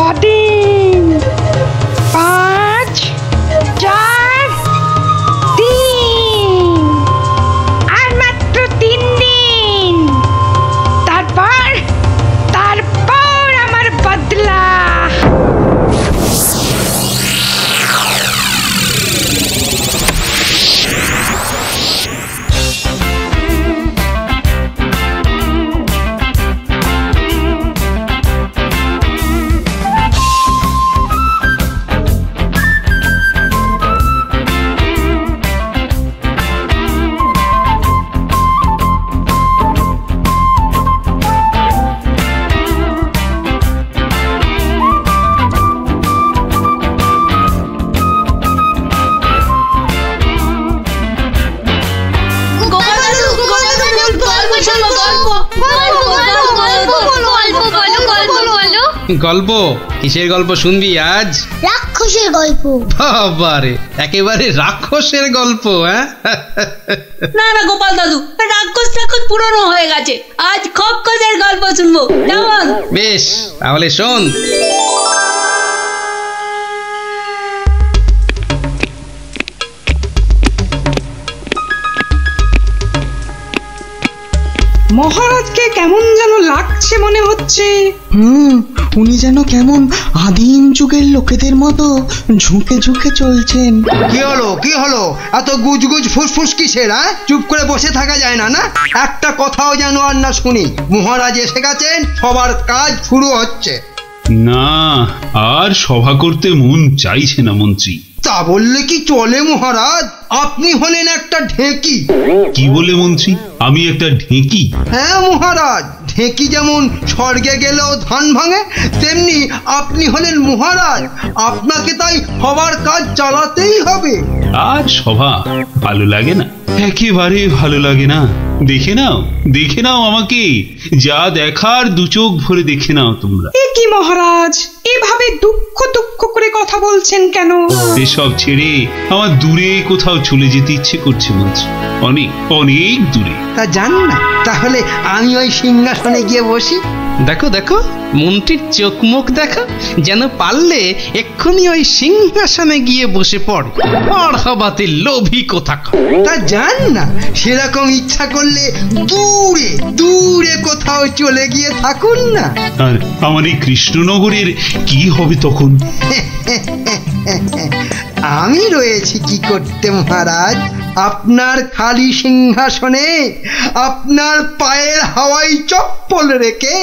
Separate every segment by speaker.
Speaker 1: কদিন? 5, 4, 3 আর মাত্র 3 দিন। তারপর আমার বদলা।
Speaker 2: গল্প? কিসের গল্প শুনবি আজ?
Speaker 3: রাক্ষসের গল্প।
Speaker 2: বাবারে, একেবারে রাক্ষসের গল্প? হ্যাঁ,
Speaker 4: না না গোপাল দাদু, রাক্ষস পুরনো হয়ে গেছে। আজ খক্কসের গল্প শুনবো। কেমন?
Speaker 2: বেশ, তাহলে শোন।
Speaker 1: মহারাজকে কেমন যেন লাগছে মনে হচ্ছে।
Speaker 5: উনি যেন কেমন আদিম যুগের লোকেদের মতো ঝুঁকে ঝুঁকে চলছেন।
Speaker 6: কি হলো এত গুজগুজ ফুসফুস কিসের? চুপ করে বসে থাকা যায় না? না, একটা কথাও যেন আর না শুনি। মহারাজ এসে গেছেন, সবার কাজ শুরু হচ্ছে।
Speaker 7: না, আর সভা করতে মন চাইছে না মন্ত্রী।
Speaker 6: তা বললে কি চলে মহারাজ? আপনি হলেন একটা ঢেঁকি।
Speaker 7: কি বলে মন্ত্রী? আমি একটা ঢেঁকি?
Speaker 6: হ্যাঁ মহারাজ, ঢেঁকি যেমন স্বর্গে গেলেও ধান ভাঙে, তেমনি আপনি হলেন মহারাজ। আপনাকে তাই সবার কাজ চালাতেই হবে।
Speaker 7: আর সভা ভালো লাগে না, একেবারে ভালো লাগে না। দেখে নাও আমাকে, যা দেখার দু চোখ ভরে দেখে নাও তোমরা।
Speaker 1: এ কি মহারাজ, এভাবে দুঃখ করে কথা বলছেন কেন?
Speaker 7: এসব ছেড়ে আমার দূরে কোথাও চলে যেতে ইচ্ছে করছে মন্ত্রী, অনেক দূরে।
Speaker 6: তা জান না, তাহলে আমি ওই সিংহাসনে গিয়ে বসি।
Speaker 2: দেখো মন্ত্রীর চোখ মুখ দেখো, যেন পারলে এক্ষুনি ওই সিংহাসনে গিয়ে বসে পড়ে। হবাতে লোভী কোথাকার।
Speaker 6: তা জান না, সেরকম ইচ্ছা করলে দূরে কোথাও চলে গিয়ে থাকুন না।
Speaker 7: আর আমার এই কৃষ্ণনগরের কি হবে তখন?
Speaker 6: আমি রয়েছি কি করতে মহারাজ? আপনার খালি সিংহাসনে আপনার পায়ের হাওয়াই চপ্পল রেখে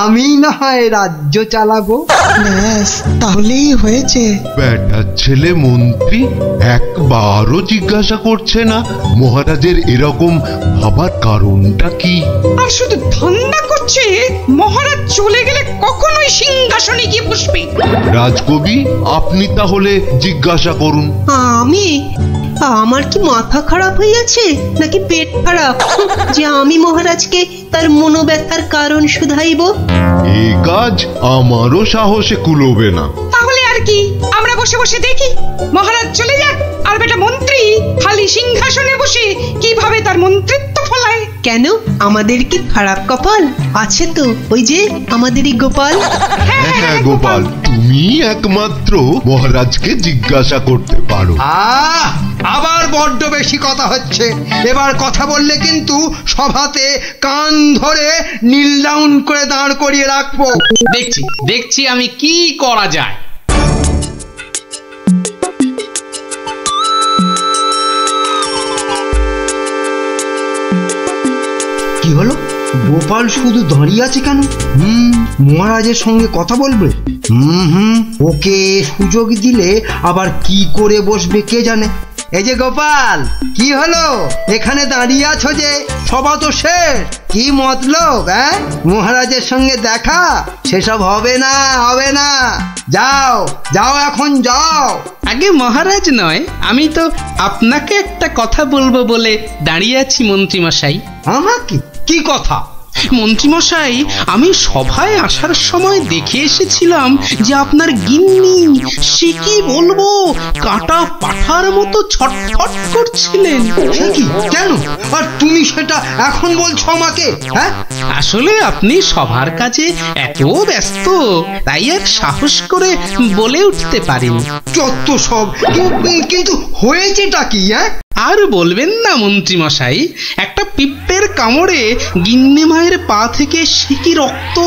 Speaker 6: আমি না হয় রাজ্য চালাবো।
Speaker 5: ব্যাস, তাহলেই হয়েছে।
Speaker 8: বেটার ছেলে মন্ত্রী একবারও জিজ্ঞাসা করছে না মহারাজের এরকম ভাবার কারণটা কি।
Speaker 1: আর শুধু ধান্দা করছে মহারাজ চলে গেলে কখনোই সিংহাসনে গিয়ে বসবে।
Speaker 8: রাজকবি, আপনি তাহলে জিজ্ঞাসা করুন।
Speaker 9: আমার কি মাথা খারাপ হইয়াছে নাকি পেট খারাপ যে আমি মহারাজকে তার মনোব্যথার কারণ শুধাইব?
Speaker 8: এই কাজ আমারও সাহসে কুলোবে না।
Speaker 1: তাহলে আর কি, আমরা বসে দেখি মহারাজ চলে যাক, আর বেটা মন্ত্রী খালি সিংহাসনে বসে কিভাবে তার মন্ত্রিত্ব ফলায়।
Speaker 9: কেন, আমাদের কি খারাপ কপাল আছে? তো ওই যে আমাদেরই গোপাল।
Speaker 8: হ্যাঁ গোপাল, তুমি একমাত্র মহারাজকে জিজ্ঞাসা করতে পারো।
Speaker 6: আবার বড্ড বেশি কথা হচ্ছে। এবার কথা বললে কিন্তু সভাতে কান ধরে নীল ডাউন করে দাঁড় করিয়ে রাখবো।
Speaker 2: দেখছি আমি কি করা যায়।
Speaker 6: কি হলো? গোপাল শুধু দাঁড়িয়ে আছে কেন? মহারাজের সঙ্গে কথা বলবে। ওকে সুযোগ দিলে আবার কি করে বসবে কে জানে। এই যে গোপাল, কি হলো? এখানে দাঁড়িয়ে আছো যে? সভা তো শেষ, কি মতলব? মহারাজের সঙ্গে দেখা? সেসব হবে না। যাও এখন যাও।
Speaker 2: আগে মহারাজ নয়, আমি তো আপনাকে একটা কথা বলবো বলে দাঁড়িয়ে আছি মন্ত্রী মশাই।
Speaker 6: আমাকে? কি কথা?
Speaker 2: মন্ত্রীমশাই, আমি সভায় আসার সময় দেখে এসেছিলাম যে আপনার গিন্নি, সে কি বলবো, কাটা পাঠার মতো ছটফট করছিলেন।
Speaker 6: সে কি, কেন? আর তুমি সেটা এখন বলছো আমাকে? হ্যাঁ,
Speaker 2: আসলে আপনি সবার কাজে এত ব্যস্ত, তাই আর সাহস করে বলে উঠতে পারিনি।
Speaker 6: যত সব। কিন্তু হয়েছেটা কি? হ্যাঁ,
Speaker 2: আর বলবেন না মন্ত্রীমশাই, একটা পিঁপড়ের কামড়ে গিন্নি মায়ের পা থেকে সিকি রক্ত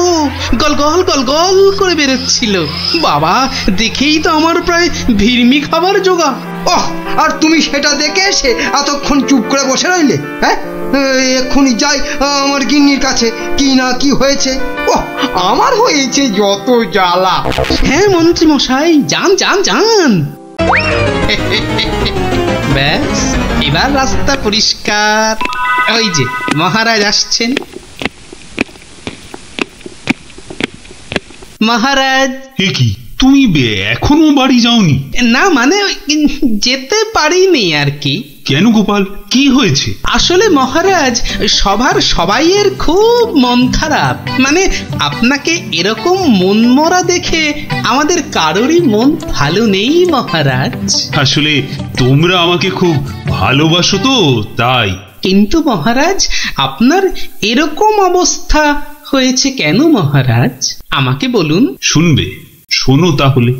Speaker 2: গল গল গল গল করে বেরোচ্ছিল। বাবা, দেখেই তো আমার প্রায় ভিড়মি খাবার জোগা।
Speaker 6: ওহ, আর তুমি সেটা দেখে এসে এতক্ষণ চুপ করে বসে রইলে? হ্যাঁ, এক্ষুনি যাই আমার গিন্নির কাছে, কি না কি হয়েছে। ওহ, আমার হয়েছে যত জ্বালা।
Speaker 2: হ্যাঁ মন্ত্রীমশাই, যান যান যান। ব্যাস, এবার রাস্তা পরিষ্কার। ওই যে মহারাজ আসছেন। মহারাজ।
Speaker 7: কি, তুমি এখনো বাড়ি যাওনি?
Speaker 2: না মানে যেতে পারিনি আর কি।
Speaker 7: কেন গোপাল, কি হয়েছে?
Speaker 2: আসলে মহারাজ, সবার সবাইয়ের খুব মন খারাপ। মানে আপনাকে এরকম মন মরা দেখে আমাদের কারোরই মন ভালো নেই মহারাজ।
Speaker 7: আসলে তোমরা আমাকে খুব ভালোবাসো তো, তাই।
Speaker 2: কিন্তু মহারাজ, আপনার এরকম অবস্থা হয়েছে কেন মহারাজ? আমাকে বলুন।
Speaker 7: শুনবে? শোনো তাহলে।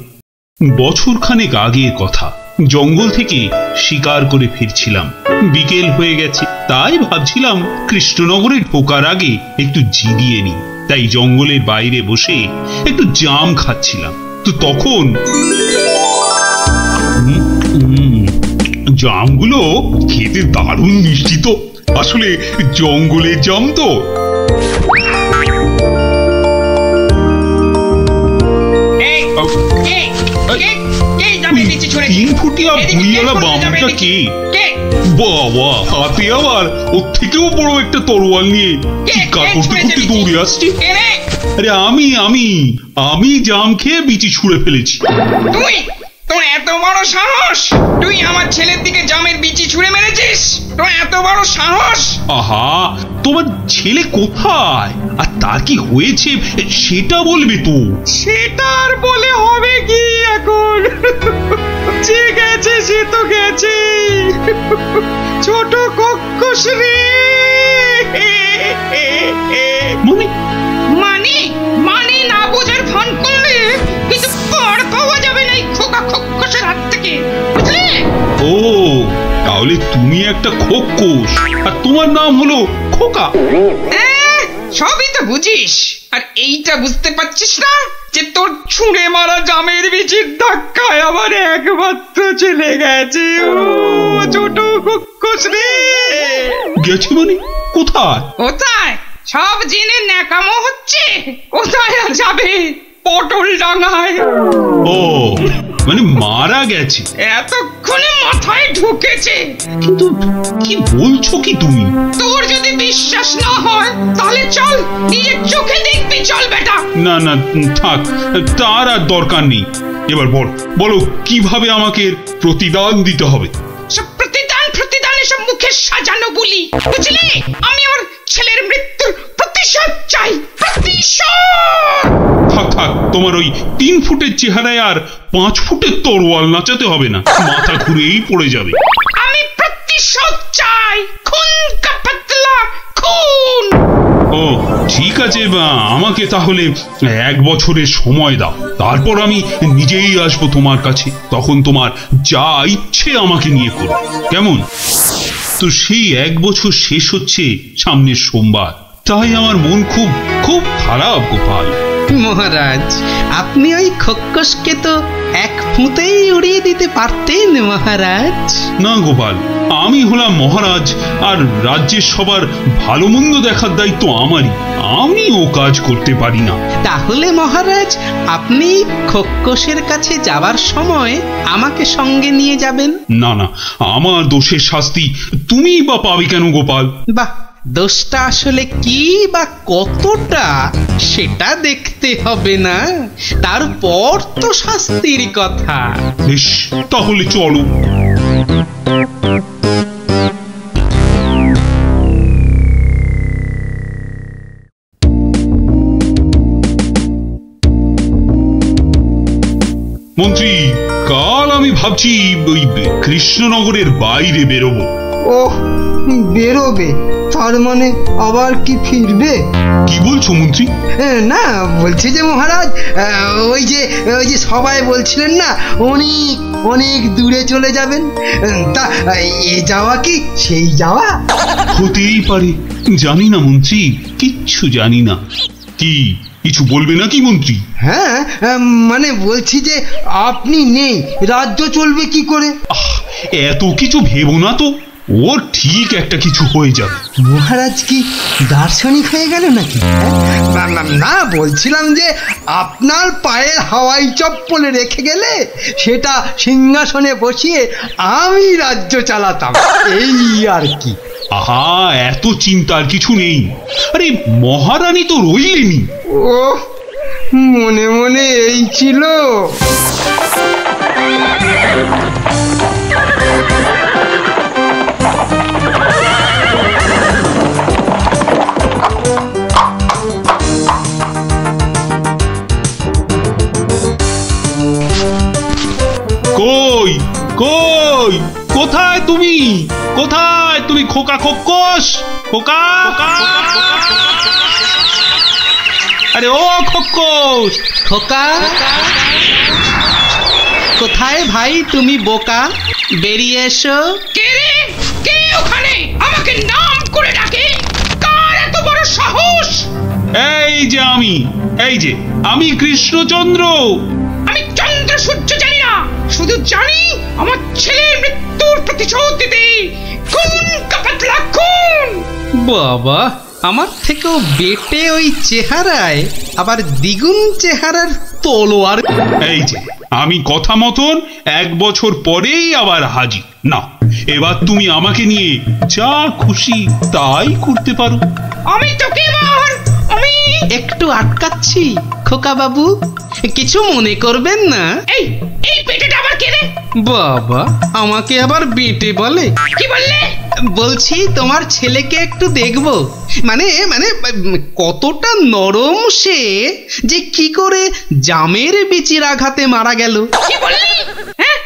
Speaker 7: বছরখানেক আগের কথা। জঙ্গল থেকে শিকার করে ফিরছিলাম, বিকেল হয়ে গেছে, তাই ভাবছিলাম কৃষ্ণনগরে ঢোকার আগে একটু জিরিয়ে নি। তাই জঙ্গলের বাইরে বসে একটু জাম খাচ্ছিলাম। তো তখন জামগুলো খেতে দারুণ মিষ্টি তো। আসলে জঙ্গলের জাম তো। বাবা, হাতে আবার ওর থেকেও বড় একটা তরোয়াল নিয়ে চিৎকার করতে করতে দৌড়ে আসছে। আরে আমি জাম খেয়ে বিচি ছুঁড়ে ফেলেছি।
Speaker 1: তুই? তোর এত বড় সাহস? তুই আমার ছেলের দিকে জামের বিচি ছুঁড়ে মেরেছিস? তোর এত বড় সাহস?
Speaker 7: আহা, তোমার ছেলে কোথায় আর তার কি হয়েছে সেটা বলবে তো।
Speaker 1: সেটা আর বলে হবে কি এখন? যে গেছে সে তো গেছে। ছোট কক্ষস রে। মানে মানে না বোঝার ভান করলে কিন্তু পার পাওয়া যাবে না এই খোকা খক্ষসের হাত থেকে, বুঝলে?
Speaker 7: ও, তাহলে তুমি একটা খোকস আর তোমার নাম হলো খোকা।
Speaker 1: সবই তো বুঝিস, আর এইটা বুঝতে পারছিস না যে তোর ছুঁড়ে মারা জামের বিচির ধাক্কায় আমার একমাত্র চলে গেছে। ও ছোট খক্ষস রে।
Speaker 7: গেছে মানে? কোথায়?
Speaker 1: কোথায় সব জেনে ন্যাকামো হচ্ছে? কোথায় আর যাবে? পটল ডাঙায়।
Speaker 7: ও, মানে মারা গেছে?
Speaker 1: এতক্ষণে মাথায় ঢুকেছে।
Speaker 7: কিন্তু কি বলছো কি তুমি?
Speaker 1: তোর যদি বিশ্বাস না হয় তাহলে চল, নিজের চোখে দেখবি। চল বেটা।
Speaker 7: না না, থাক, তার আর দরকার নেই। এবার বলো কিভাবে আমাকে প্রতিদান দিতে হবে?
Speaker 1: সব প্রতিদান এসব মুখে সাজানো বলি, বুঝলি? আমি আমার ছেলের মৃত্যুর প্রতিশোধ চাই। প্রতিশোধ।
Speaker 7: থাক, তোমার ওই 3 ফুটের চেহারায় আর 5 ফুটের তরোয়াল নাচাতে হবে না, মাথা ঘুরেই পড়ে যাবে।
Speaker 1: আমি প্রতিশোধ চাই, খুন কা পাতলা খুন।
Speaker 7: ও ঠিক আছে, আমাকে তাহলে 1 বছরের সময় দাও, তারপর আমি নিজেই আসবো তোমার কাছে। তখন তোমার যা ইচ্ছে আমাকে নিয়ে করো, কেমন? তো সেই 1 বছর শেষ হচ্ছে সামনের সোমবার, তাই আমার মন খুব খুব খারাপ গোপাল।
Speaker 2: মহারাজ, আপনি ওই খক্ষসকে তো 1 ফুঁতেই উড়িয়ে দিতে পারতেন মহারাজ।
Speaker 7: না গোপাল, আমি হলাম মহারাজ, আর রাজ্যের সবার ভালো মন্দ দেখার দায়িত্ব আমারই। আমি ও কাজ করতে পারি না।
Speaker 2: তাহলে মহারাজ, আপনি খক্ষসের কাছে যাবার সময় আমাকে সঙ্গে নিয়ে যাবেন।
Speaker 7: না, আমার দোষের শাস্তি তুমি বা পাবে কেন গোপাল?
Speaker 2: বাহ, দোষটা আসলে কি বা কতটা সেটা দেখতে হবে না, তারপর তো শাস্তির কথা।
Speaker 7: বেশ, তাহলে চলো। মন্ত্রী, কাল আমি ভাবছি ওই কৃষ্ণনগরের বাইরে বেরোবো।
Speaker 6: ওহ, বেরোবে? তার মানে আবার কি ফিরবে?
Speaker 7: কি বলছো মন্ত্রী?
Speaker 6: না, বলছি যে মহারাজ, ওই যে সবাই বলছিলেন না অনেক অনেক দূরে চলে যাবেন, তা এ যাওয়া কি সেই যাওয়া?
Speaker 7: হতেই পারে, জানি না মন্ত্রী, কিচ্ছু জানি না। কি কিছু বলবে নাকি মন্ত্রী?
Speaker 6: হ্যাঁ, মানে বলছি যে আপনি নেই, রাজ্য চলবে কি করে?
Speaker 7: এত কিছু ভেবো না তো, ও ঠিক একটা কিছু হয়ে যাবে।
Speaker 6: মহারাজ কি দার্শনিক হয়ে গেল নাকি? না, বলছিলাম যে আপনার পায়ের হাওয়াই চপ্পলে রেখে গেলে সেটা সিংহাসনে বসিয়ে আমি রাজ্য চালাতাম, এই আর কি।
Speaker 7: আহা, এত চিন্তার কিছু নেই। আরে মহারানী তো রইলেনি।
Speaker 6: ও, মনে মনে এই ছিল।
Speaker 7: কই কই, কোথায় তুমি? কোথায় তুমি খোকা খোকস? খোকা, আরে ও খোকস,
Speaker 2: খোকা, কোথায় ভাই তুমি বোকা? বেরিয়ে এসো।
Speaker 1: কে রে? কে ওখানে আমাকে নাম করে ডাকে? কার এত বড় সাহস?
Speaker 7: এই যে আমি কৃষ্ণচন্দ্র।
Speaker 1: আমি চন্দ্র সূর্য জানি না, শুধু জানি আমার ছেলের মৃত্যুর প্রতিশোধ দিতে খুন কাপাতলা খুন।
Speaker 2: বাবা, আমার থেকেও বেটে ওই চেহারায় আবার দ্বিগুণ চেহারার তলোয়ার।
Speaker 7: এই যে আমি কথা মতন 1 বছর পরেই আবার হাজির। না, এবার তুমি আমাকে নিয়ে যা খুশি তাই করতে পারো।
Speaker 1: আমি তোকে এবার
Speaker 2: একটু আটকাচ্ছি খোকা বাবু, কিছু মনে করবেন না।
Speaker 1: এই পেটেটা আবার কে রে?
Speaker 2: বাবা, আমাকে আবার বেটে বলে?
Speaker 1: কি বললে?
Speaker 2: বলছি তোমার ছেলেকে একটু দেখবো, মানে কতটা নরম সে, যে কি করে জামের বিচির আঘাতে মারা গেল।
Speaker 1: কি বললি? হ্যাঁ,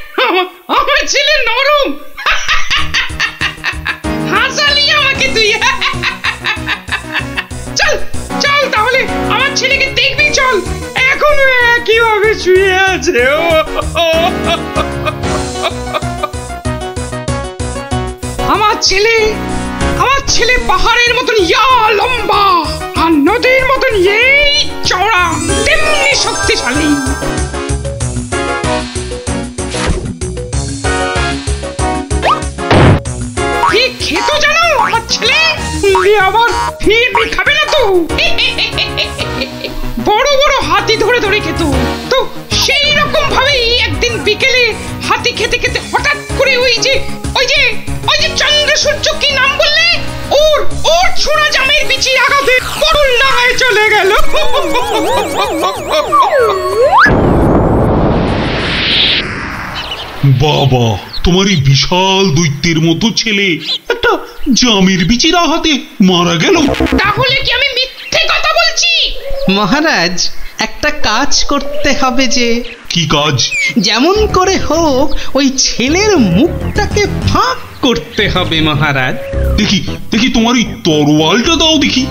Speaker 1: আমার ছেলে নরম? হাসালি আমাকে তুই। চল চল, তাহলে আমার ছেলেকে দেখবি, চল। এখনো একইভাবে শুয়ে আছে। আমার ছেলে পাহাড়ের মতন ইয়া লম্বা, আর নদীর মতন এই চওড়া, তেমনি শক্তিশালী। কি খেত জানো আমার ছেলে? আবার ফিরবি খাবে না তো? বড় বড় হাতি ধরে ধরে খেত। তো সেই রকম ভাবেই একদিন বিকেলে হাতি খেতে খেতে হঠাৎ করে ওই যে চন্দ্র সূর্য, কি নাম বললে? ওর ছোড়া জামের বিচির আঘাতে করুণ ডাঙায় চলে গেল।
Speaker 7: বাবা, তোমার এই বিশাল দৈত্যের মতো ছেলে একটা জামের বিচির আঘাতে মারা গেল?
Speaker 1: তাহলে কি আমি মিথ্যে কথা বলছি?
Speaker 2: মহারাজ, একটা কাজ করতে হবে যে।
Speaker 7: কি কাজ?
Speaker 2: যেমন করে হোক ওই ছেলের মুখটাকে ফাঁক করতে হবে মহারাজ।
Speaker 7: দেখি তোমার এই তরোয়ালটা দাও দেখি।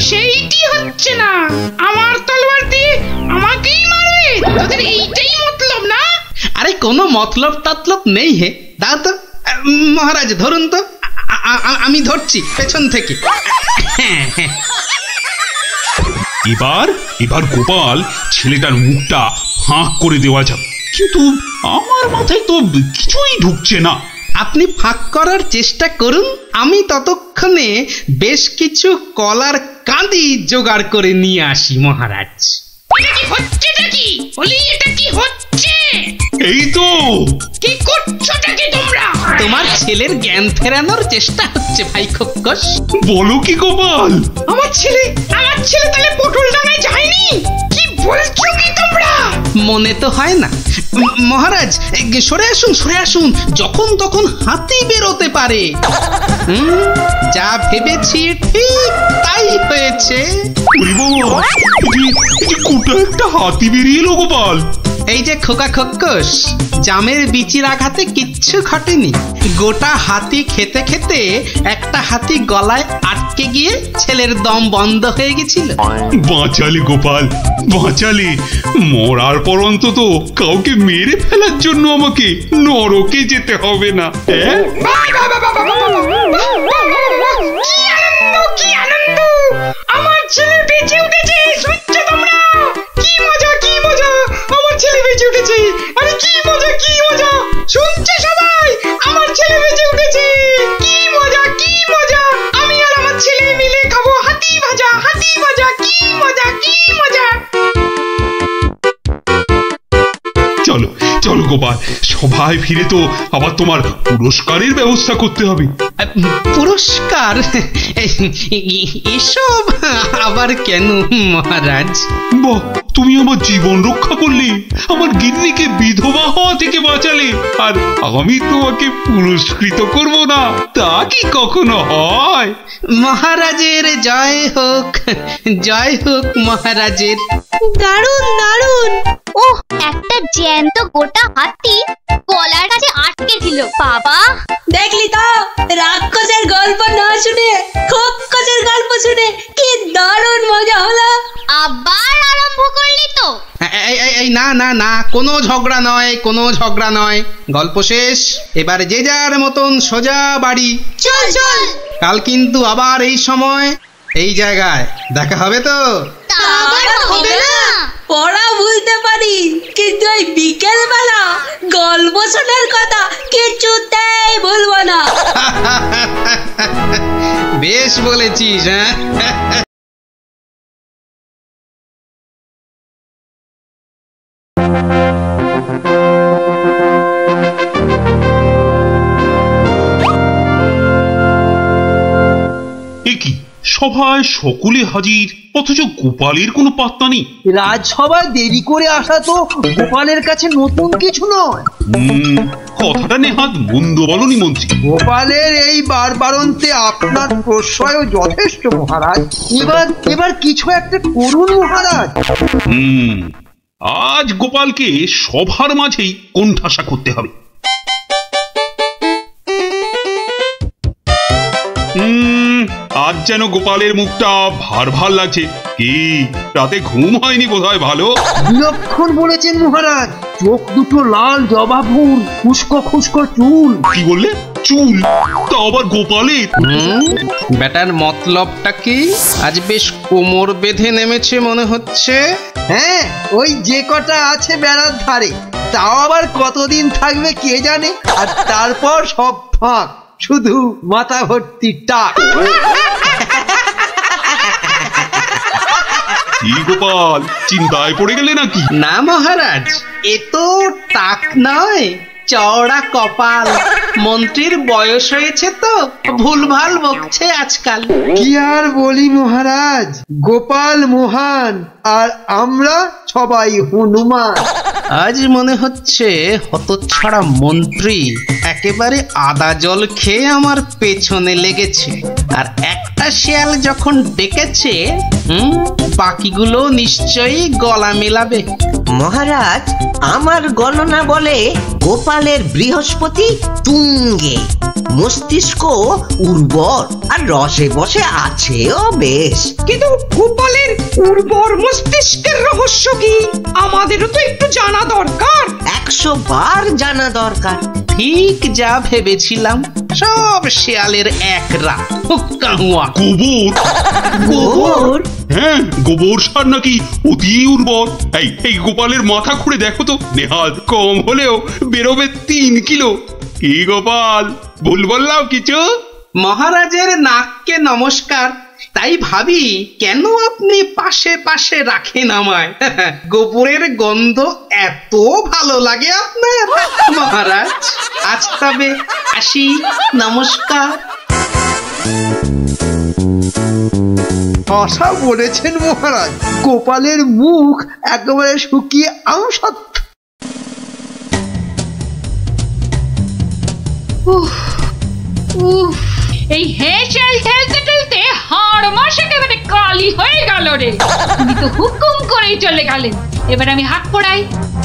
Speaker 1: সেইটি হচ্ছে না, আমার তলোয়ার দিয়ে আমাকেই মারবে? তোদের এইটাই মতলব না?
Speaker 2: আরে কোনো মতলব টাতলব নেই হে, দাও তো। মহারাজ ধরুন তো, আমি ধরছি পেছন থেকে।
Speaker 7: এবার গোপাল ছেলেটার মুখটা ফাঁক করে দেওয়া যাবে, কিন্তু আমার মাথায় তো কিছুই ঢুকছে না।
Speaker 2: আপনি ফাঁক করার চেষ্টা করুন, আমি ততক্ষণে বেশ কিছু কলার কাঁদি জোগাড় করে নিয়ে আসি মহারাজ।
Speaker 1: এটা কি হচ্ছে নাকি? বলি, এটা কি হচ্ছে?
Speaker 7: এই তো।
Speaker 1: কি করছোটা কি তোমরা?
Speaker 2: তোমার ছেলের জ্ঞান ফেরানোর চেষ্টা হচ্ছে ভাই খোকস।
Speaker 7: বলো কি গোপাল?
Speaker 1: আমার ছেলে তাহলে পটল ডাঙায় যায়নি? কি বলছো কি তোমরা?
Speaker 2: মনে তো হয় না মহারাজ। সরে আসুন, যখন তখন হাতি বেরোতে পারে। যা ভেবেছি ঠিক তাই হয়েছে।
Speaker 7: ওরে বাবা, এই যে কোটা একটা হাতি বেরিয়ে এলো গোপাল।
Speaker 2: এই যে খোকা খোকস, জামের বিচির আঘাতে কিচ্ছু ঘটেনি। গোটা হাতি খেতে খেতে একটা হাতি গলায় আটকে গিয়ে ছেলের দম বন্ধ হয়ে গেছিল।
Speaker 7: বাঁচালে গোপাল, বাঁচালে। মরার পর অন্তত কাউকে মেরে ফেলার জন্য আমাকে নরকে যেতে হবে না।
Speaker 1: কি আনন্দ! আমার ছেলে বেঁচে উঠেছে, শুনছো তোমরা? কি মজা, কি মজা! আমার ছেলে বেঁচে উঠেছে। আরে কি মজা, কি মজা! শুনছো সবাই? আমার ছেলে বেঁচে উঠেছে। কি মজা, কি মজা! আমি আর আমার ছেলে মিলে খাবো হাতি ভাজা, হাতি ভাজা। কি মজা, কি মজা!
Speaker 7: চলো চলো গোপাল, সবাই ফিরে তো আবার তোমার পুরস্কারের ব্যবস্থা করতে হবে।
Speaker 2: পুরস্কার? এসব আবার কেন মহারাজ?
Speaker 7: বাহ, তুমি আমার জীবন রক্ষা করলে, আমার গিন্নিকে বিধবা হওয়া থেকে বাঁচালে, আর আমি তোমাকে পুরস্কৃত করব না, তা কি কখনো হয়?
Speaker 2: মহারাজের জয় হোক, জয় হোক মহারাজের।
Speaker 3: দারুণ দারুণ। ওহ, একটা জ্যান্ত গোটা হাতি গলার কাছে আটকে ছিল। বাবা,
Speaker 4: দেখলি তো, রাক্ষসের গল্প না শুনে খোকসের গল্প শুনে কি দারুণ মজা হলো।
Speaker 3: আবার আরম্ভ করলি তো?
Speaker 2: এই না না না, কোনো ঝগড়া নয়, কোনো ঝগড়া নয়। গল্প শেষ, এবার যে যার মতন সোজা বাড়ি।
Speaker 3: চল চল।
Speaker 2: কাল কিন্তু আবার এই সময় এই জায়গায় দেখা হবে তো?
Speaker 3: তা আবার হবে না।
Speaker 4: পড়া ভুলতে পারি, কিন্তু ওই বিকেল বেলা গল্প শোনার কথা কিছুতেই ভুলবো না।
Speaker 2: বেশ বলেছিস। হ্যাঁ,
Speaker 7: কি সভায় সকলে হাজির, অথচ গোপালের কোনো পাত্তা নেই।
Speaker 6: রাজসভায় দেরি করে আসা তো গোপালের কাছে নতুন কিছু নয়।
Speaker 7: কথাটা নেহাত মন্দ বলনি মন্ত্রী।
Speaker 6: গোপালের এই বারবারন্তে আপনার প্রশ্রয় যথেষ্ট মহারাজ। এবার কিছু একটা করুন মহারাজ।
Speaker 7: আজ গোপালকে সভার মাঝেই কোণঠাসা করতে হবে। আজ যেন গোপালের মুখটা ভার ভার লাগছে। কি রাতে ঘুম হয়নি বোধহয় ভালো?
Speaker 6: বিলক্ষণ বলেছেন মহারাজ। চোখ দুটো লাল জবা ফুল, খুস্কো খুস্কো চুল।
Speaker 7: কি বললে? চুল? তা আবার গোপালের?
Speaker 2: ব্যাটার মতলবটা কি? আজ বেশ কোমর বেঁধে নেমেছে মনে হচ্ছে।
Speaker 6: হ্যাঁ, ওই যে কটা আছে বেড়ার ধারে, তাও আবার কতদিন থাকবে কে জানে। আর তারপর সব ফাঁক, শুধু মাথা ভর্তি টাক।
Speaker 7: কি গোপাল, চিন্তায় পড়ে গেলে নাকি?
Speaker 2: না মহারাজ, এ তো টাক নয়, চওড়া কপাল। মন্ত্রীর বয়স হয়েছে তো ভুলভাল বকছে আজকাল।
Speaker 6: কি আর বলি মহারাজ, গোপাল মহান আর আমরা সবাই হনুমান।
Speaker 2: আজ মনে হচ্ছে হতচ্ছাড়া মন্ত্রী একেবারে আদা জল খেয়ে আমার পেছনে লেগেছে। আর একটা শিয়াল যখন ডেকেছে, বাকিগুলো নিশ্চয়ই গলা মেলাবে।
Speaker 10: মহারাজ, আমার গণনা বলে গোপালের বৃহস্পতি তুঙ্গে, মস্তিষ্ক উর্বর আর রসে বসে আছেও বেশ।
Speaker 1: কিন্তু গোপালের উর্বর মস্তিষ্কের রহস্য কি আমাদেরও তো একটু জানা দরকার।
Speaker 10: 100 বার জানা দরকার।
Speaker 2: ঠিক যা ভেবেছিলাম, সব শিয়ালের এক রাত।
Speaker 7: গোবর?
Speaker 10: গোবর?
Speaker 7: হ্যাঁ, গোবর সার নাকি অতি উর্বর। এই গোপালের মাথা খুঁড়ে দেখো তো, নেহাত কম হলেও বেরোবে 3 কিলো। কি গোপাল, ভুল বললাম কিছু?
Speaker 2: মহারাজের নাককে নমস্কার। তাই ভাবি কেন আপনি পাশে পাশে রাখেন আমায়। গোবরের গন্ধ এত ভালো লাগে আপনার মহারাজ। আজ তবে আসি, নমস্কার।
Speaker 6: আশা বলেছেন মহারাজ, গোপালের মুখ একেবারে শুকিয়ে আমসত্ব।
Speaker 4: এই
Speaker 11: হয়ে গেল রে। তুমি তো হুকুম করেই চলে গেলেন। এবার আমি হাত পোড়াই।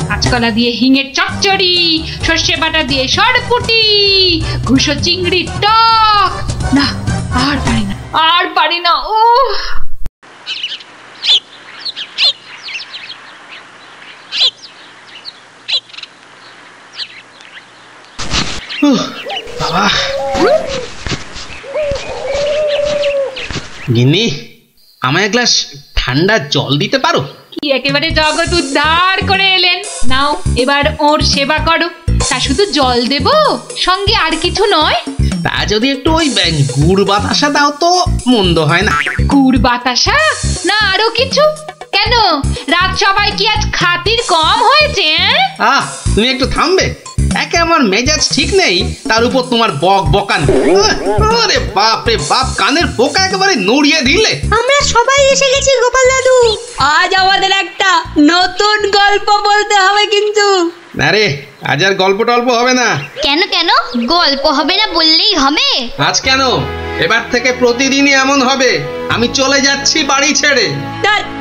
Speaker 11: কাঁচকলা দিয়ে হিঙের চচ্চড়ি, সর্ষে বাটা দিয়ে সরপুটি, ঘুষো চিংড়ির টক। না, আর পারি না, আর পারি না। ও
Speaker 2: বাবা, গিন্নি, আমায় এক গ্লাস ঠান্ডা জল দিতে পারো?
Speaker 11: কি একেবারে জগৎ উদ্ধার করে এলেন। নাও এবার ওর সেবা করো। তা শুধু জল দেব, সঙ্গে আর কিছু নয়?
Speaker 2: তা যদি একটু ওই গুড় বাতাসা দাও তো মন্দ হয় না।
Speaker 11: গুড় বাতাসা না আরো কিছু? কেন, রাত সবাই কি আজ খাতির কম হয়েছে?
Speaker 2: তুমি একটু থামবে? একে আমার মেজাজ ঠিক নেই, তার উপর তোমার বক বকান। আরে বাপ রে বাপ, কানের পোকা একেবারে নড়িয়ে দিলে।
Speaker 4: আমরা সবাই এসে গেছি গোপাল দাদু। আজ আমাদের একটা নতুন গল্প বলতে হবে কিন্তু।
Speaker 2: না রে, আজ আর গল্প টল্প হবে না।
Speaker 3: কেন কেন গল্প হবে না বললেই হবে?
Speaker 2: আজ কেন, এবার থেকে প্রতিদিনই এমন হবে। আমি চলে যাচ্ছি বাড়ি ছেড়ে।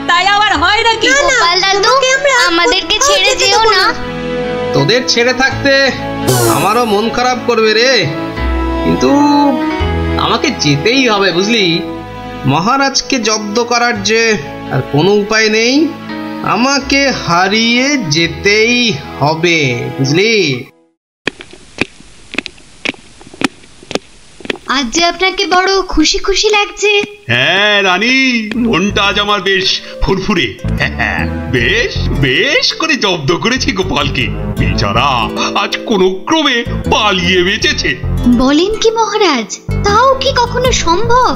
Speaker 4: তাই আবার হয় নাকি?
Speaker 3: গোপাল দাদু, আমাদেরকে ছেড়ে যেও না।
Speaker 2: তোদের ছেড়ে থাকতে আমারও মন খারাপ করবে রে, কিন্তু আমাকে যেতেই হবে বুঝলি। মহারাজকে জব্দ করার যে আর কোনো উপায় নেই, আমাকে হারিয়ে যেতেই হবে বুঝলি।
Speaker 3: আজ যে আপনাকে বড় খুশি খুশি লাগছে।
Speaker 7: হ্যাঁ রানী, মনটা আজ আমার বেশ ফুরফুরে। বেশ বেশ করে জব্দ করেছি গোপালকে। বেচারা আজ কোনো ক্রমে পালিয়ে বেঁচেছে।
Speaker 3: বলেন কি মহারাজ, তাও কি কখনো সম্ভব?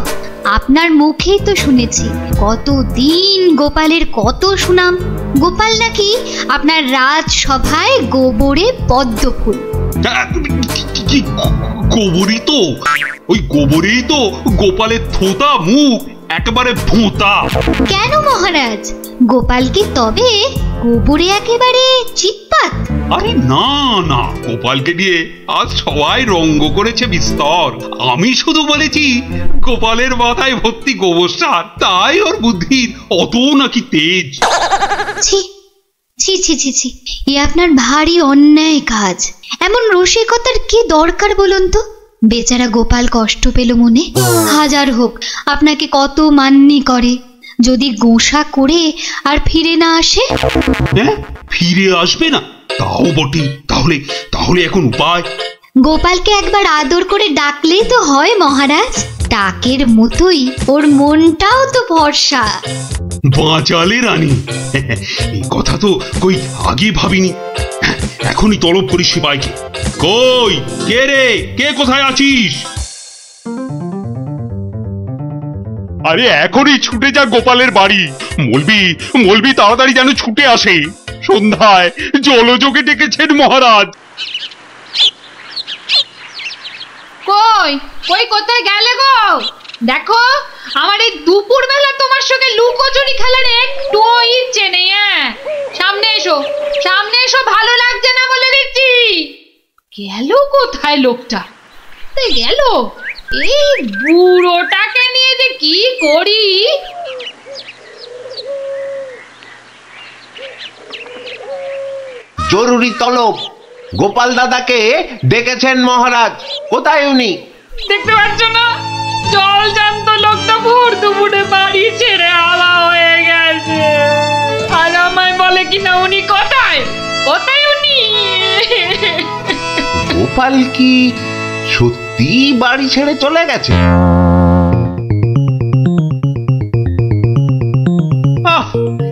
Speaker 3: আপনার মুখেই তো শুনেছি কতদিন গোপালের কত সুনাম। গোপাল নাকি আপনার রাজসভায় গোবরে পদ্ম ফুল।
Speaker 7: গোবরই তো, ওই গোবরেই তো গোপালের থোতা মুখ একেবারে ভোঁতা।
Speaker 3: কেন মহারাজ, গোপাল কি তবে গোবরে একেবারে চিৎপাত?
Speaker 7: আরে না না, গোপালকে দিয়ে আজ সবাই রঙ্গ করেছে বিস্তর। আমি শুধু বলেছি গোপালের মাথায় ভর্তি গোবর সার, তাই ওর বুদ্ধির অত নাকি তেজ।
Speaker 3: ছি ছি ছি ছি ছি, এ আপনার ভারী অন্যায় কাজ। এমন রসিকতার কি দরকার বলুন তো? বেচারা গোপাল কষ্ট পেল মনে। হাজার হোক আপনাকে কত মান্যি করে, যদি গোসা করে আর ফিরে না আসে।
Speaker 7: হ্যাঁ, ফিরে আসবে না? তাও বটে। তাহলে তাহলে এখন উপায়?
Speaker 3: গোপালকে একবার আদর করে ডাকলেই তো হয় মহারাজ। ডাকের মতোই ওর মনটাও তো ভরসা।
Speaker 7: বাঁচালে রানী, এই কথা তো কই আগে ভাবিনি। এখনই তলব করি সিপাইকে। কই কে রে, কে কোথায় আছিস? আরে এখনই ছুটে যা গোপালের বাড়ি। মলবি তাড়াতাড়ি যেন ছুটে আসে। সন্ধ্যায় জলযোগে ডেকেছেন মহারাজ।
Speaker 11: কই কই কোথায় গেলে গো? দেখো, আমার এই দুপুর বেলা তোমার সঙ্গে লুকোচুরি খেলার একটু ইচ্ছে নেই। সামনে এসো, সামনে এসো, ভালো লাগছে না বলে দিচ্ছি। গেল কোথায় লোকটা? গেল, এই বুড়োটাকে নিয়ে যে কি করি।
Speaker 10: জরুরি তলব, গোপাল দাদাকে ডেকেছেন মহারাজ। কোথায় উনি?
Speaker 11: দেখতে পাচ্ছ না, জল জানত লোকটা ভোর দুপুরে বাড়ি ছেড়ে আলা হয়ে গেছে। আর আমায় বলে কিনা উনি কোথায়, কোথায় উনি?
Speaker 10: গোপাল কি সত্যি বাড়ি ছেড়ে চলে গেছে?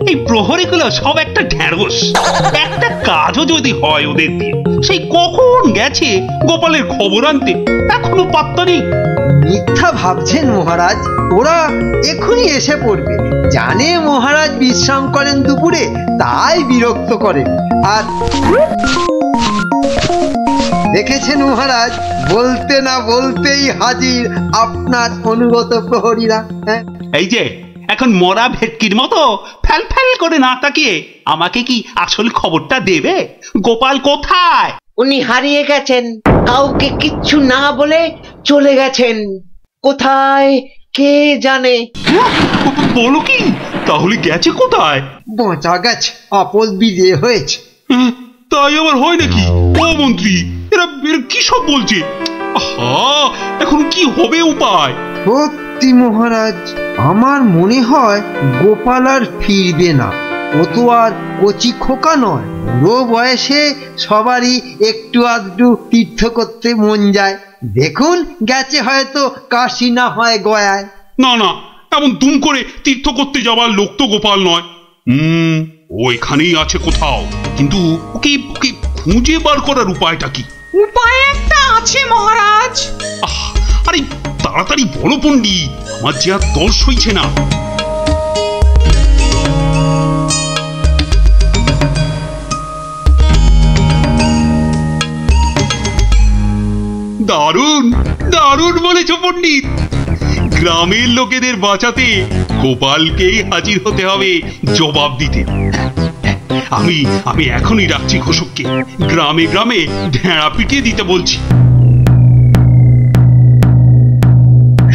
Speaker 7: এই প্রহরীগুলো সব একটা ঢ্যাঁড়স। একটা কাজও যদি হয় ওদের দিয়ে, সেই কখন গেছে গোপালের খবর আনতে, এখনো পাত্তা নেই।
Speaker 6: মিথ্যা ভাবছেন মহারাজ, ওরা এখনই এসে পড়বে। জানে মহারাজ বিশ্রাম করেন দুপুরে, তাই বিরক্ত করেন। আর দেখেছেন মহারাজ, বলতে না বলতেই হাজির আপনার অনুগত প্রহরীরা।
Speaker 7: এই যে এখন মরা ভেটকির মতো ফ্যাল ফ্যাল করে না তাকিয়ে আমাকে কি আসল খবরটা দেবে? গোপাল কোথায়?
Speaker 10: উনি হারিয়ে গেছেন, কাউকে কিচ্ছু না বলে চলে গেছেন। কোথায় কে জানে।
Speaker 7: বলো কি? তাহলে গেছে কোথায়?
Speaker 6: বাঁচা গেছে, আপদ বিজয় হয়েছে।
Speaker 7: তাই আবার হয় নাকি? ও মন্ত্রী, এরা কি সব বলছে? এখন কি হবে উপায়?
Speaker 6: সত্যি মহারাজ, আমার মনে হয় গোপাল আর ফিরবে না। ও তো আর কচি খোকা নয়, বুড়ো বয়সে সবারই একটু আধটু তীর্থ করতে মন যায়। দেখুন গেছে হয়তো কাশি না হয় গয়ায়।
Speaker 7: না না, এমন দুম করে তীর্থ করতে যাওয়ার লোক তো গোপাল নয়। ও এখানেই আছে কোথাও, কিন্তু ওকে খুঁজে বার করার উপায়টা কি?
Speaker 1: উপায় একটা আছে মহারাজ।
Speaker 7: আরে তাড়াতাড়ি বলো পণ্ডিত, আমার যে আর দর্শ হইছে না। দারুণ দারুণ বলেছ পণ্ডিত। গ্রামের লোকেদের বাঁচাতে গোপালকেই হাজির হতে হবে জবাব দিতে। আমি এখনই ডাকছি ঘোষককে, গ্রামে গ্রামে ঢেঁড়া পিটিয়ে দিতে বলছি।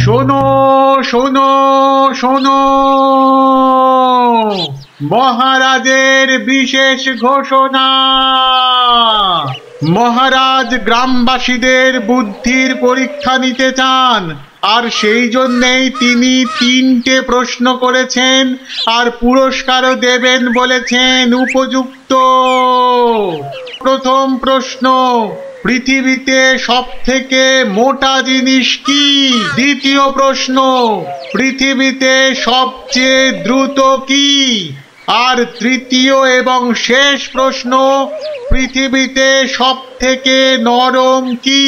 Speaker 12: শোনো শোনো শোনো, মহারাজের বিশেষ ঘোষণা। মহারাজ গ্রামবাসীদের বুদ্ধির পরীক্ষা নিতে চান, আর সেই জন্যেই তিনি 3টে প্রশ্ন করেছেন, আর পুরস্কারও দেবেন বলেছেন উপযুক্ত। প্রথম প্রশ্ন, পৃথিবীতে সবথেকে মোটা জিনিস কি? দ্বিতীয় প্রশ্ন, পৃথিবীতে সবচেয়ে দ্রুত কি? আর তৃতীয় এবং শেষ প্রশ্ন, পৃথিবীতে সবথেকে নরম কি?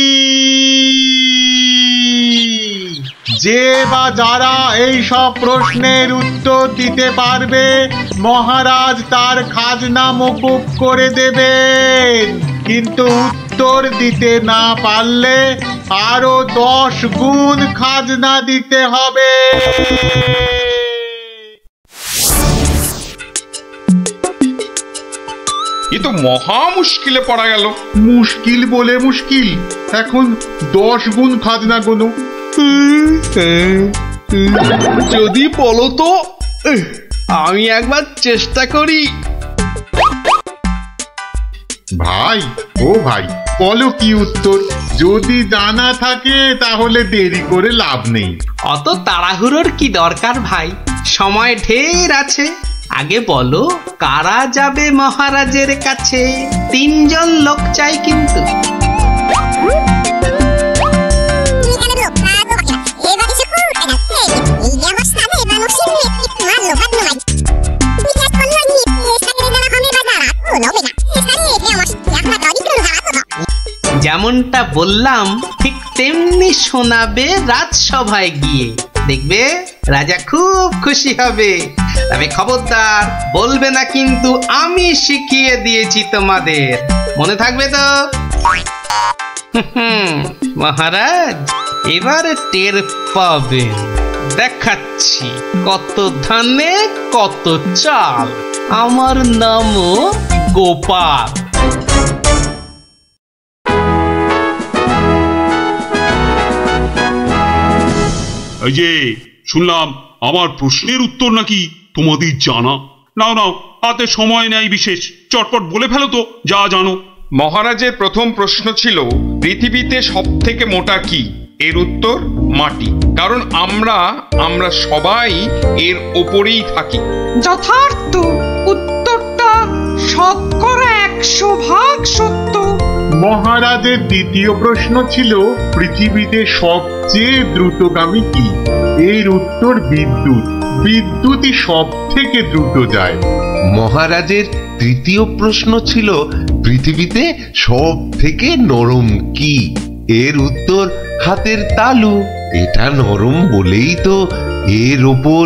Speaker 12: যে বা যারা এই সব প্রশ্নের উত্তর দিতে পারবে, মহারাজ তার খাজনা মকুব করে দেবেন। কিন্তু উত্তর দিতে না পারলে আরো 10 গুণ খাজনা দিতে হবে।
Speaker 1: এ তো মহা মুশকিলে পড়া গেল।
Speaker 12: মুশকিল বলে মুশকিল, এখন 10 গুণ খাজনা গুনো।
Speaker 2: যদি বলো তো আমি একবার চেষ্টা করি।
Speaker 12: ভাই ও ভাই, বলো কি উত্তর? যদি জানা থাকে তাহলে দেরি করে লাভ নেই।
Speaker 2: অত তাড়াহুড়োর কি দরকার ভাই, সময় ঢের আছে। আগে বলো কারা যাবে মহারাজের কাছে? 3 জন লোক চাই কিন্তু। যেমনটা বললাম ঠিক তেমনি শোনাবে রাজসভায় গিয়ে, দেখবে রাজা খুব খুশি হবে। তবে খবরদার বলবে না কিন্তু আমি শিখিয়ে দিয়েছি তোমাদের, মনে থাকবে তো? মহারাজ এবার টের পাবেন, দেখাচ্ছি কত ধানে কত চাল। আমার নামও গোপাল।
Speaker 7: এই যে শুনলাম আমার প্রশ্নের উত্তর নাকি তোমাদের জানা। নাও নাও, হাতে সময় নেই বিশেষ, চটপট বলে ফেলো তো যা জানো।
Speaker 1: মহারাজের প্রথম প্রশ্ন ছিল পৃথিবীতে সব থেকে মোটা কি? এর উত্তর মাটি। কারণ আমরা সবাই এর ওপরেই থাকি।
Speaker 13: যথার্থ, উত্তরটা শতকরা 100% সত্য।
Speaker 12: মহারাজের দ্বিতীয় প্রশ্ন ছিল পৃথিবীতে সবচেয়ে দ্রুতগামী কি? এর উত্তর বিদ্যুৎ। বিদ্যুৎই সব থেকে দ্রুত যায়।
Speaker 8: মহারাজের তৃতীয় প্রশ্ন ছিল পৃথিবীতে সব থেকে নরম কি? এর উত্তর হাতের তালু। এটা নরম বলেই তো এর ওপর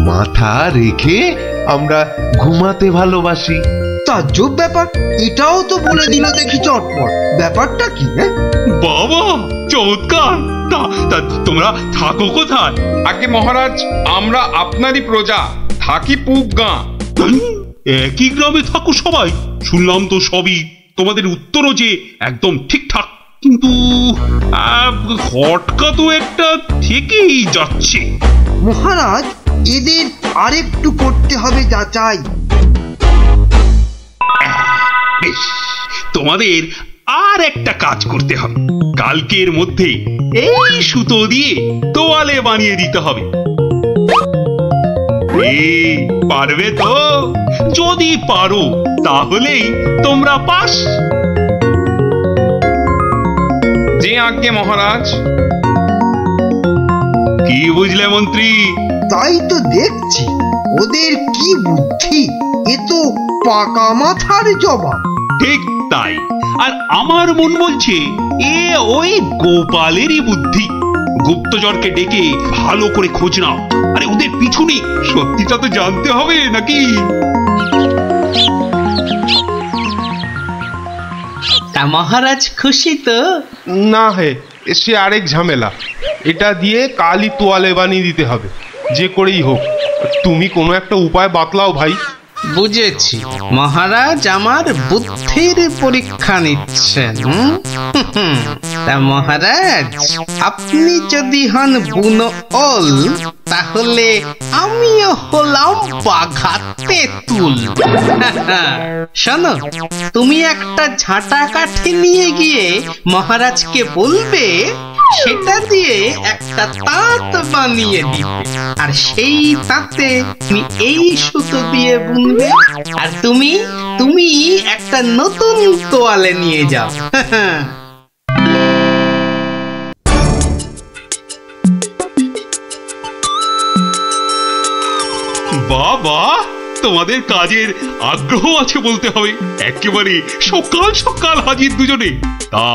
Speaker 8: মাথা রেখে আমরা ঘুমাতে ভালোবাসি।
Speaker 6: তাজ্জব ব্যাপার, এটাও তো বলে দিল দেখি চটপট। ব্যাপারটা কি?
Speaker 7: বাবা চমৎকার। তা তোমরা থাকো কোথায়?
Speaker 1: আগে মহারাজ, আমরা আপনারই প্রজা, থাকি পুব গাঁ।
Speaker 7: একই গ্রামে থাকো সবাই? শুনলাম তো সবই, তোমাদের উত্তরও যে একদম ঠিকঠাক, কিন্তু খটকা তো একটা থেকেই যাচ্ছে।
Speaker 6: মহারাজ, এদের আরেকটু করতে হবে যাচাই।
Speaker 7: বেশ, তোমাদের আর একটা কাজ করতে হবে। কালকের মধ্যে এই সুতো দিয়ে তোয়ালে বানিয়ে দিতে হবে। পারবে তো? যদি পারো তাহলেই তোমরা পাস।
Speaker 1: জি আজ্ঞে মহারাজ।
Speaker 7: কি বুঝলে মন্ত্রী?
Speaker 6: তাই তো দেখছি, ওদের কি বুদ্ধি! এ তো পাকা মাথার জবাব।
Speaker 7: ঠিক তাই। আর আমার মন বলছে এ ওই গোপালেরই বুদ্ধি। গুপ্তচরকে ডেকে ভালো করে খোঁজ নাও। আরে ওদের পিছনে সত্যিটা তো জানতে হবে নাকি?
Speaker 2: তা মহারাজ খুশি তো?
Speaker 8: না হে, সে আরেক ঝামেলা। এটা দিয়ে কালই তোয়ালে বানিয়ে দিতে হবে, যে করেই হোক। তুমি কোনো একটা উপায় বাতলাও ভাই।
Speaker 2: বুঝেছি, মহারাজ আমার বুদ্ধির পরীক্ষা নিচ্ছেন। তা মহারাজ, আপনি যদি হন বুনো ওল, তাহলে আমিও হলাম বাঘা তেঁতুল। শোনো, তুমি একটা ঝাঁটা কাঠি নিয়ে গিয়ে মহারাজকে বলবে সেটা দিয়ে একটা তাঁত বানিয়ে দিতে, আর সেই তাঁতে তুমি এই সুতো দিয়ে বুনবে, আর তুমি একটা নতুন তোয়ালে নিয়ে যাও।
Speaker 7: বাবা, তোমাদের কাজের আগ্রহ আছে বলতে হবে। একেবারে সকাল সকাল হাজির দুজনে। তা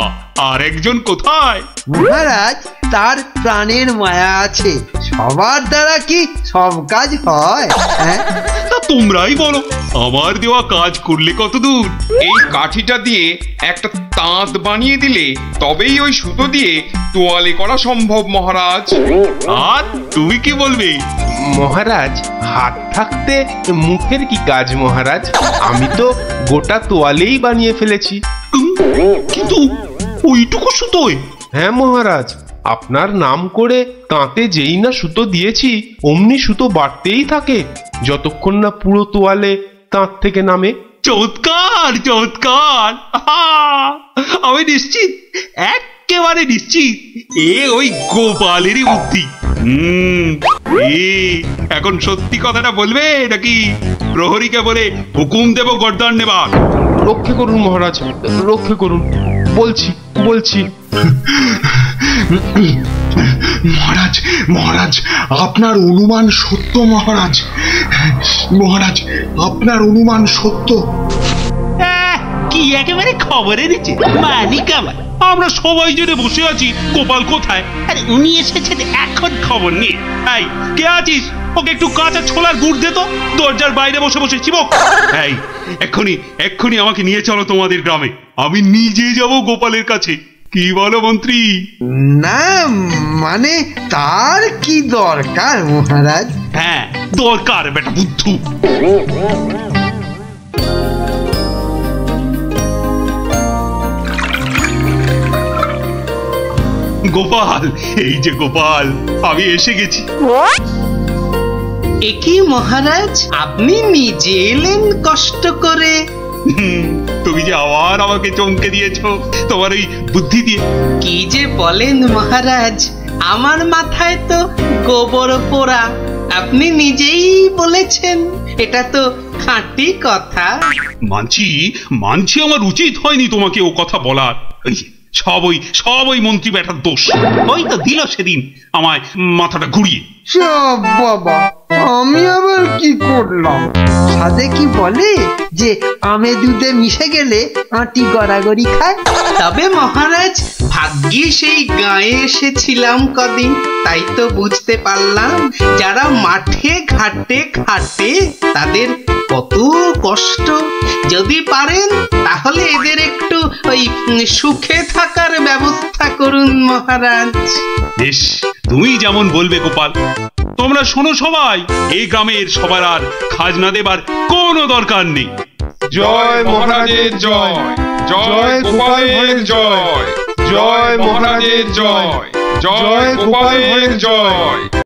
Speaker 7: আর একজন কোথায়?
Speaker 6: মহারাজ, তার প্রাণের মায়া আছে। সবার দ্বারা কি সব কাজ হয়?
Speaker 7: তা তোমরাই বলো, আমার দেওয়া কাজ করলে কত দূর?
Speaker 1: এই কাঠিটা দিয়ে একটা তাঁত বানিয়ে দিলে তবেই ওই সুতো দিয়ে তোয়ালে করা সম্ভব মহারাজ।
Speaker 7: আর তুমি কি বলবে?
Speaker 8: মহারাজ, হাত থাকতে মুখের কি কাজ মহারাজ? আমি তো গোটা তোয়ালেই বানিয়ে ফেলেছি।
Speaker 7: কিন্তু ওইটুকু সুতোয়?
Speaker 8: হ্যাঁ মহারাজ, আপনার নাম করে তাঁতে যেই না সুতো দিয়েছি অমনি সুতো বাড়তেই থাকে, যতক্ষণ না পুরো তোয়ালে তাঁত থেকে নামে।
Speaker 7: চমৎকার চমৎকার! আমি নিশ্চিত, একেবারে নিশ্চিত এ ওই গোপালেরই বুদ্ধি। এখন সত্যি কথাটা বলবে নাকি প্রহরীকে বলে হুকুম দেব গর্দান নেবার?
Speaker 8: রক্ষে করুন মহারাজ, রক্ষে করুন। বলছি বলছি।
Speaker 14: মহারাজ, মহারাজ, আপনার অনুমান সত্য মহারাজ। মহারাজ, আপনার অনুমান সত্য।
Speaker 7: কি একেবারে খবর এনেছে মালিক আমার। আমরা সবাই জুড়ে বসে আছি, গোপাল কোথায়? আরে উনি এসেছেন এখন খবর নিয়ে। এই কে আছিস? ওকে একটু কাঁচা ছোলার গুড় দে তো, দরজার বাইরে বসে বসে চিবক। এই এক্ষুনি আমাকে নিয়ে চলো তোমাদের গ্রামে। আমি নিজে যাব গোপালের কাছে। কি বলো মন্ত্রী?
Speaker 6: না মানে তার কি দরকার মহারাজ?
Speaker 7: হ্যাঁ দরকার বেটা বুদ্ধু। গোপাল, এই যে গোপাল, আমি এসে গেছি।
Speaker 2: একি মহারাজ, আপনি নিজে এলেন কষ্ট করে?
Speaker 7: তুমি যে আবার আমাকে চমকে দিয়েছো তোমার ওই বুদ্ধি দিয়ে।
Speaker 2: কি যে বলেন মহারাজ, আমার মাথায় তো গোবর পোড়া। আপনি নিজেই বলেছেন, এটা তো খাঁটি কথা।
Speaker 7: মানছি আমার উচিত হয়নি তোমাকে ও কথা বলার। সব ওই মন্ত্রী বেটার দোষ। ওই তো দিল সেদিন আমায় মাথাটা ঘুরিয়ে।
Speaker 6: বাবা, আমি আবার কি করলাম? সাধে কি বলে যে আমে দুধে মিশে গেলে আটি গড়াগড়ি খায়।
Speaker 2: তবে মহারাজ, ভাগ্যে সেই গায়ে এসেছিলাম কদিন, তাই তো বুঝতে পারলাম যারা মাঠে ঘাটে খাটে তাদের কত কষ্ট। যদি পারেন তাহলে এদের একটু ওই সুখে থাকার ব্যবস্থা করুন মহারাজ।
Speaker 7: বেশ, তুমি যেমন বলবে গোপাল। তোমরা শোনো সবাই, এই গ্রামের সবার আর খাজনা দেবার কোনো দরকার নেই।
Speaker 8: জয় মহারাজের জয়, জয় গোপালের জয়, জয় মহারাজের জয়, জয় গোপালের জয়।